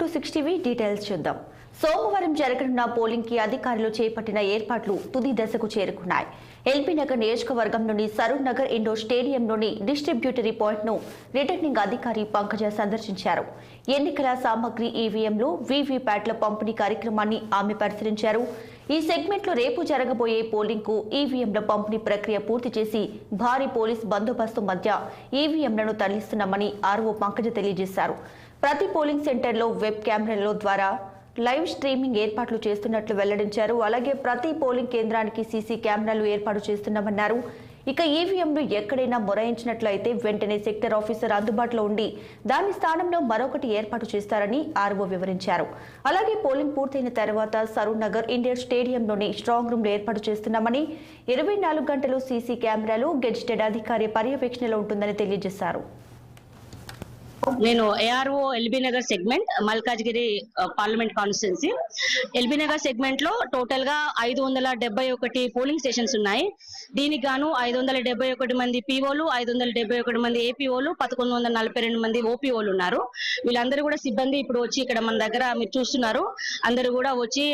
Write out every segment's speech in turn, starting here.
To 60 details చూద్దాం. సోమవారం జరగనున్న పోలింగ్ కి అధికారులు చేపట్టిన ఏర్పాట్లు తుది దశకు చేరుకున్నాయి. ఎల్బీనగర్ నియోజకవర్గంలోని సరూర్ నగర్ ఇండోర్ స్టేడియంలోని డిస్ట్రిబ్యూటరీ పాయింట్ ను రిటర్నింగ్ అధికారి పంకజ సందర్శించారు. ఎన్నికల సామగ్రి ఈవీఎంలు, వీవీప్యాట్ల పంపిణీ కార్యక్రమాన్ని ఆమె పరిశీలించారు. ఈ సెగ్మెంట్ లో రేపు జరగబోయే పోలింగ్ కు ఈవీఎంల పంపిణీ ప్రక్రియ పూర్తి చేసి భారీ పోలీస్ బందోబస్తు మధ్య ఈవీఎంలను తరలిస్తున్నామని ఆర్ఓ పంకజ తెలియజేశారు. ప్రతి పోలింగ్ సెంటర్లో వెబ్ కెమెరాల ద్వారా లైవ్ స్ట్రీమింగ్ ఏర్పాట్లు చేస్తున్నట్లు వెల్లడించారు. అలాగే ప్రతి పోలింగ్ కేంద్రానికి సీసీ కెమెరాలు ఏర్పాటు చేస్తున్నామన్నారు. ఇక ఈవీఎంలు ఎక్కడైనా మొరాయించినట్లయితే వెంటనే సెక్టర్ ఆఫీసర్ అందుబాటులో ఉండి దాని స్థానంలో మరొకటి ఏర్పాటు చేస్తారని ఆర్ఓ వివరించారు. అలాగే పోలింగ్ పూర్తయిన తర్వాత సరూర్ నగర్ ఇండోర్ స్టేడియంలోని స్ట్రాంగ్ రూమ్లు ఏర్పాటు చేస్తున్నామని, 24 గంటలు సీసీ కెమెరాలు గెజిటెడ్ అధికారి పర్యవేక్షణలో ఉంటుందని తెలియజేశారు. నేను ARO LB Nagar segment Malkajgiri parliament constituency. LB Nagar segment లో టోటల్ గా 571 పోలింగ్ స్టేషన్స్ ఉన్నాయి. దీనికి గాను 571 మంది పీఓలు, 571 మంది ఏపీఓలు, 1142 మంది ఓపీఓలు ఉన్నారు. వీళ్ళందరూ కూడా సిబ్బంది ఇప్పుడు వచ్చి ఇక్కడ మన దగ్గర మీరు చూస్తున్నారు. అందరూ కూడా వచ్చి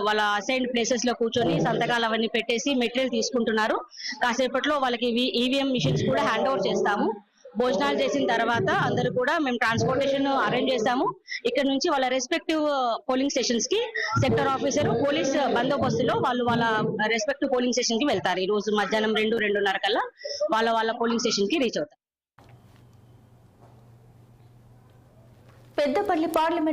వాళ్ళ అసైన్డ్ ప్లేసెస్ లో కూర్చొని సంతకాలు అవన్నీ పెట్టేసి మెటీరియల్ తీసుకుంటున్నారు. కాసేపట్లో వాళ్ళకి ఈవీఎం మిషన్స్ కూడా హ్యాండ్ ఓవర్ చేస్తాము. భోజనాలు చేసిన తర్వాత అందరూ కూడా మేము ట్రాన్స్పోర్టేషన్ అరేంజ్ చేశాము. ఇక్కడ నుంచి వాళ్ళ రెస్పెక్టివ్ పోలింగ్ స్టేషన్స్ కి సెక్టర్ ఆఫీసర్, పోలీస్ బందోబస్తులో వాళ్ళ రెస్పెక్టివ్ పోలింగ్ స్టేషన్ కి వెళ్తారు. ఈ రోజు మధ్యాహ్నం 2-2:30 కల్లా వాళ్ళ పోలింగ్ స్టేషన్ కి రీచ్ అవుతారు. పెద్దపల్లి పార్లమెంట్